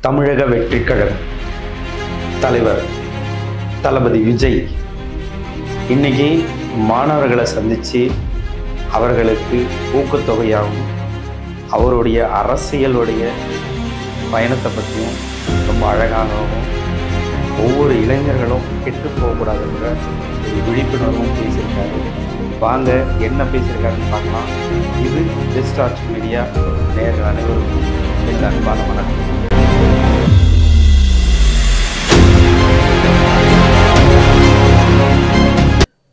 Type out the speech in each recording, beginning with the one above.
தமிழக வெற்றிக் கழகம் தலைவர் தளபதி விஜய் இன்னைக்கு மாணவர்களை சந்தித்து அவர்களுக்கு ஊக்கத்தொகையாகவும் அவருடைய அரசியலுடைய பயணத்தை பற்றியும் ரொம்ப அழகாகவும் ஒவ்வொரு இளைஞர்களும் கெட்டு போகக்கூடாதுன்ற ஒரு விழிப்புணர்வும் பேசியிருக்காரு. வாங்க என்ன பேசியிருக்காருன்னு பார்க்கலாம். இது பெஸ்ட் ஆர்ட்ஸ் மீடியா நேர்கள் அனைவருக்கும் என் அன்பான வணக்கம்.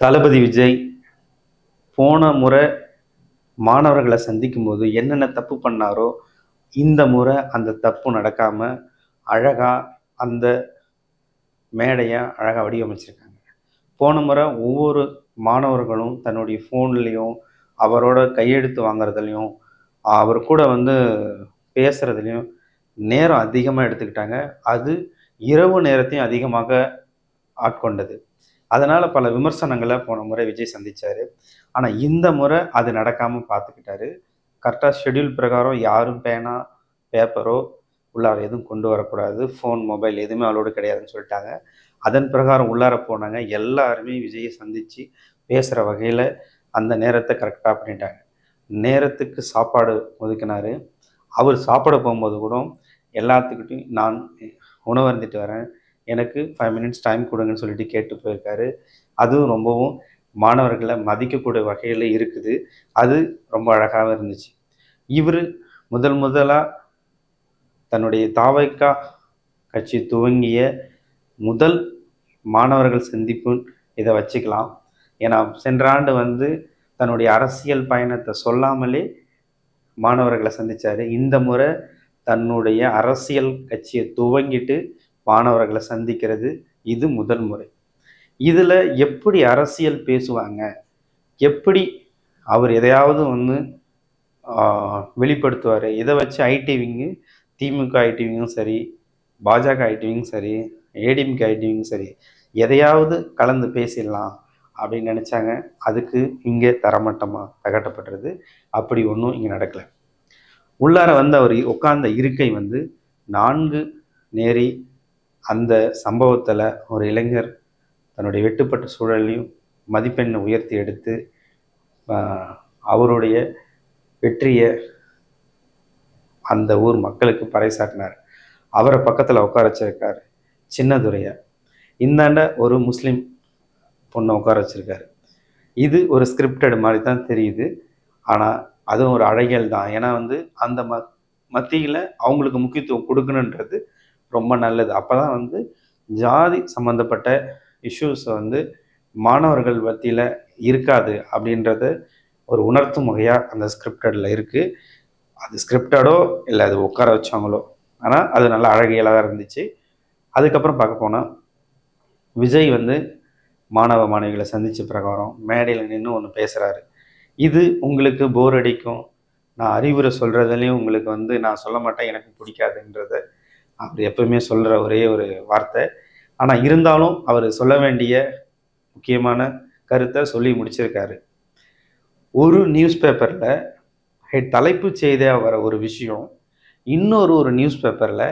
தளபதி விஜய் போன முறை மாணவர்களை சந்திக்கும் போது என்னென்ன தப்பு பண்ணாரோ இந்த முறை அந்த தப்பு நடக்காமல் அழகாக அந்த மேடையை அழகாக வடிவமைச்சிருக்காங்க. போன முறை ஒவ்வொரு மாணவர்களும் தன்னுடைய ஃபோன்லேயும் அவரோட கையெழுத்து வாங்குறதுலையும் அவர் கூட பேசுகிறதுலையும் நேரம் அதிகமாக எடுத்துக்கிட்டாங்க. அது இரவு நேரத்தையும் அதிகமாக ஆட்கொண்டது. அதனால் பல விமர்சனங்களை போன முறை விஜய் சந்தித்தார். ஆனால் இந்த முறை அது நடக்காமல் பார்த்துக்கிட்டாரு. கரெக்டாக ஷெட்யூல் பிரகாரம் யாரும் பேனா பேப்பரோ உள்ளார எதுவும் கொண்டு வரக்கூடாது, ஃபோன் மொபைல் எதுவுமே அலோடு கிடையாதுன்னு சொல்லிட்டாங்க. அதன் பிரகாரம் உள்ளார போனாங்க. எல்லாருமே விஜயை சந்தித்து பேசுகிற வகையில் அந்த நேரத்தை கரெக்டாக பண்ணிட்டாங்க. நேரத்துக்கு சாப்பாடு ஒதுக்கினார். அவர் சாப்பிட போகும்போது கூட எல்லாத்துக்கிட்டையும் நான் உணவு அருந்திட்டு வரேன், எனக்கு 5 minutes டைம் கொடுங்கன்னு சொல்லிட்டு கேட்டு போயிருக்காரு. அதுவும் ரொம்பவும் மாணவர்களை மதிக்கக்கூடிய வகையில் இருக்குது. அது ரொம்ப அழகாக இருந்துச்சு. இவர் முதலாக தன்னுடைய தாவைக்கா கட்சி துவங்கிய முதல் மாணவர்கள் சந்திப்பு இதை வச்சுக்கலாம். ஏன்னா சென்ற ஆண்டு தன்னுடைய அரசியல் பயணத்தை சொல்லாமலே மாணவர்களை சந்தித்தார். இந்த முறை தன்னுடைய அரசியல் கட்சியை துவங்கிட்டு மாணவர்களை சந்திக்கிறது இது முதல் முறை. இதில் எப்படி அரசியல் பேசுவாங்க, எப்படி அவர் எதையாவது வெளிப்படுத்துவார், இதை வச்சு ஐடிவிங்கு திமுக ஐடிவிங்கும் சரி, பாஜக ஐடிவிங்கும் சரி, ஏடிஎம்கே ஐடிவிங்கும் சரி, எதையாவது கலந்து பேசிடலாம் அப்படின்னு நினச்சாங்க. அதுக்கு இங்கே தரமட்டமாக தகட்டப்படுறது. அப்படி ஒன்றும் இங்கே நடக்கலை. உள்ளார அவர் உட்கார்ந்த இருக்கை 4 நேரி. அந்த சம்பவத்தில் ஒரு இளைஞர் தன்னுடைய வெட்டுப்பட்ட சூழலையும் மதிப்பெண்ணை உயர்த்தி எடுத்து அவருடைய வெற்றியை அந்த ஊர் மக்களுக்கு பறைசாட்டினார். அவரை பக்கத்தில் உட்கார வச்சிருக்கார் சின்னதுரையை. இந்தாண்ட ஒரு முஸ்லீம் பொண்ணை உட்கார வச்சிருக்காரு. இது ஒரு ஸ்கிரிப்டட் மாதிரி தான் தெரியுது. ஆனால் அதுவும் ஒரு அழகியல் தான். ஏன்னா அந்த மத்தியில் அவங்களுக்கு முக்கியத்துவம் கொடுக்கணுன்றது ரொம்ப நல்லது. அப்போ தான் ஜாதி சம்மந்தப்பட்ட இஷ்யூஸை மாணவர்கள் மத்தியில் இருக்காது அப்படின்றத ஒரு உணர்த்தும் வகையாக அந்த ஸ்கிரிப்டடில் இருக்குது. அது ஸ்கிரிப்டடோ இல்லை அது உட்கார வச்சாங்களோ, ஆனால் அது நல்லா அழகியலாக தான் இருந்துச்சு. அதுக்கப்புறம் பார்க்க போனால் விஜய் மாணவ மாணவிகளை சந்தித்த பிரகாரம் மேடையில் நின்று ஒன்று பேசுகிறாரு. இது உங்களுக்கு போர் அடிக்கும், நான் அறிவுரை சொல்கிறதுலேயும் உங்களுக்கு நான் சொல்ல மாட்டேன், எனக்கு பிடிக்காதுன்றத அவர் எப்பவுமே சொல்கிற ஒரே ஒரு வார்த்தை. ஆனால் இருந்தாலும் அவர் சொல்ல வேண்டிய முக்கியமான கருத்தை சொல்லி முடிச்சிருக்காரு. ஒரு நியூஸ் பேப்பரில் தலைப்பு செய்தியாக வர ஒரு விஷயம் இன்னொரு நியூஸ் பேப்பரில்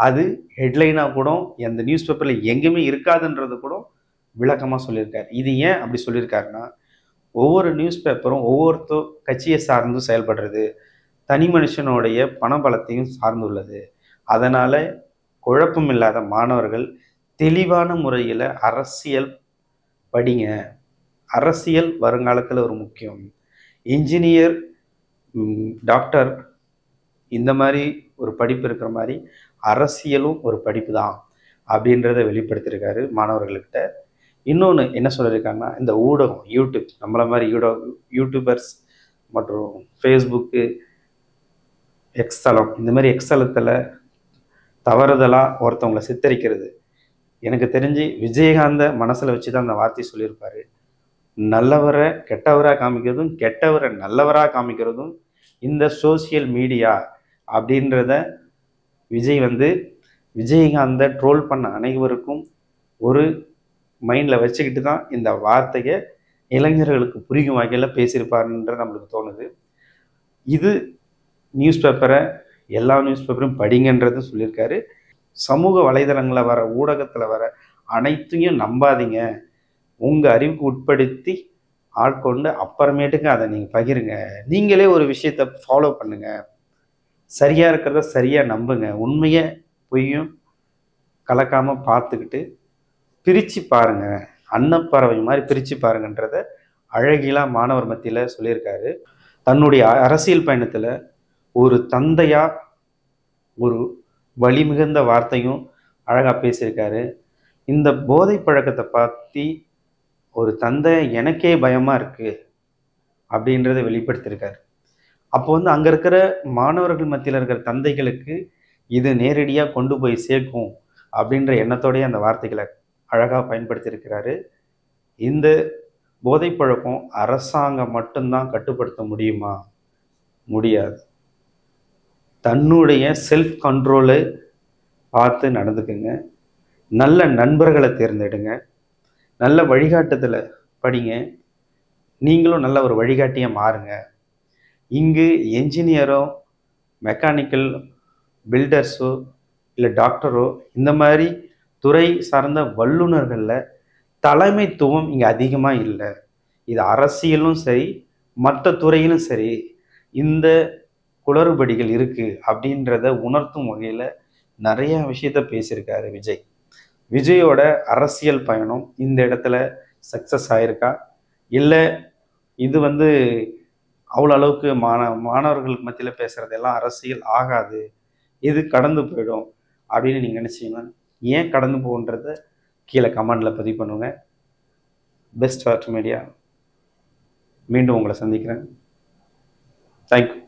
அது ஹெட்லைனாக கூட எந்த நியூஸ் பேப்பரில் எங்கேயுமே இருக்காதுன்றது கூட விளக்கமாக சொல்லியிருக்காரு. இது ஏன் அப்படி சொல்லியிருக்காருன்னா, ஒவ்வொரு நியூஸ் பேப்பரும் ஒவ்வொருத்தோ கட்சியை சார்ந்து செயல்படுறது, தனி மனுஷனுடைய பணபலத்தையும் சார்ந்துள்ளது. அதனால் குழப்பம் இல்லாத மாணவர்கள் தெளிவான முறையில் அரசியல் படிங்க. அரசியல் வருங்காலத்தில் ஒரு முக்கியம். இன்ஜினியர், டாக்டர் இந்த மாதிரி ஒரு படிப்பு இருக்கிற மாதிரி அரசியலும் ஒரு படிப்பு தான் அப்படின்றத வெளிப்படுத்தியிருக்காரு மாணவர்கள்கிட்ட. இன்னொன்று என்ன சொல்லியிருக்காங்கன்னா, இந்த ஊடகம் யூடியூப் நம்மளை மாதிரி யூடியூபர்ஸ் மற்றும் ஃபேஸ்புக்கு, எக்ஸ்தலம், இந்த மாதிரி எக்ஸ்தலத்தில் தவறுதலாக ஒருத்தவங்களை சித்தரிக்கிறது. எனக்கு தெரிஞ்சு விஜயகாந்த மனசில் வச்சு தான் அந்த வார்த்தை சொல்லியிருப்பார். நல்லவரை கெட்டவராக காமிக்கிறதும் கெட்டவரை நல்லவராக காமிக்கிறதும் இந்த சோசியல் மீடியா அப்படின்றத விஜய் விஜயகாந்த ட்ரோல் பண்ண அனைவருக்கும் ஒரு மைண்டில் வச்சுக்கிட்டு தான் இந்த வார்த்தையை இளைஞர்களுக்கு புரியும் வகையில் பேசியிருப்பாருன்றது நம்மளுக்கு தோணுது. இது நியூஸ் பேப்பரை எல்லா நியூஸ் பேப்பரும் படிங்கன்றதும் சொல்லியிருக்காரு. சமூக வலைதளங்களில் வர, ஊடகத்தில் வர அனைத்தையும் நம்பாதீங்க. உங்கள் அறிவுக்கு உட்படுத்தி ஆட்கொண்டு அப்புறமேட்டுக்கு அதை நீங்கள் பகிருங்க. நீங்களே ஒரு விஷயத்தை ஃபாலோ பண்ணுங்க. சரியாக இருக்கிறத சரியாக நம்புங்க. உண்மையை பொய்யும் கலக்காமல் பார்த்துக்கிட்டு பிரித்து பாருங்க. அன்னப்பறவை மாதிரி பிரித்து பாருங்கன்றத அழகிலா மாணவர் மத்தியில் சொல்லியிருக்காரு. தன்னுடைய அரசியல் பயணத்தில் ஒரு தந்தையா ஒரு வலிமிகுந்த வார்த்தையும் அழகாக பேசியிருக்காரு. இந்த போதை பழக்கத்தை பற்றி ஒரு தந்தை எனக்கே பயமாக இருக்குது அப்படின்றத வெளிப்படுத்தியிருக்காரு. அப்போ வந்து அங்கே இருக்கிற மாணவர்கள் மத்தியில் இருக்கிற தந்தைகளுக்கு இது நேரடியாக கொண்டு போய் சேர்க்கும் அப்படின்ற எண்ணத்தோடைய அந்த வார்த்தைகளை அழகாக பயன்படுத்தியிருக்கிறாரு. இந்த போதை பழக்கம் அரசாங்கம் மட்டும்தான் கட்டுப்படுத்த முடியுமா? முடியாது. தன்னுடைய செல்ஃப் கண்ட்ரோலை பார்த்து நடந்துக்குங்க. நல்ல நண்பர்களை தேர்ந்தெடுங்க. நல்ல வழிகாட்டுதலை படிங்க. நீங்களும் நல்ல ஒரு வழிகாட்டியாக மாறுங்க. இங்கு என்ஜினியரோ மெக்கானிக்கல் பில்டர்ஸோ இல்லை டாக்டரோ இந்த மாதிரி துறை சார்ந்த வல்லுநர்களில் தலைமைத்துவம் இங்கே அதிகமாக இல்லை. இது அரசியலும் சரி மற்ற துறையிலும் சரி இந்த குளறுபடிகள் இருக்குது அப்படின்றத உணர்த்தும் வகையில் நிறைய விஷயத்த பேசியிருக்காரு விஜய். விஜயோட அரசியல் பயணம் இந்த இடத்துல சக்ஸஸ் ஆயிருக்கா, இல்லை இது வந்து அவ்வளோ அளவுக்கு மாணவர்கள் மத்தியில் பேசுகிறதெல்லாம் அரசியல் ஆகாது, இது கடந்து போயிடும் அப்படின்னு நீங்கள் நினச்சிங்கன்னா ஏன் கடந்து போகுன்றத கீழே கமெண்டில் பதிவு பண்ணுங்க. பெஸ்ட் ஆர்ட் மீடியா மீண்டும் உங்களை சந்திக்கிறேன். தேங்க்யூ.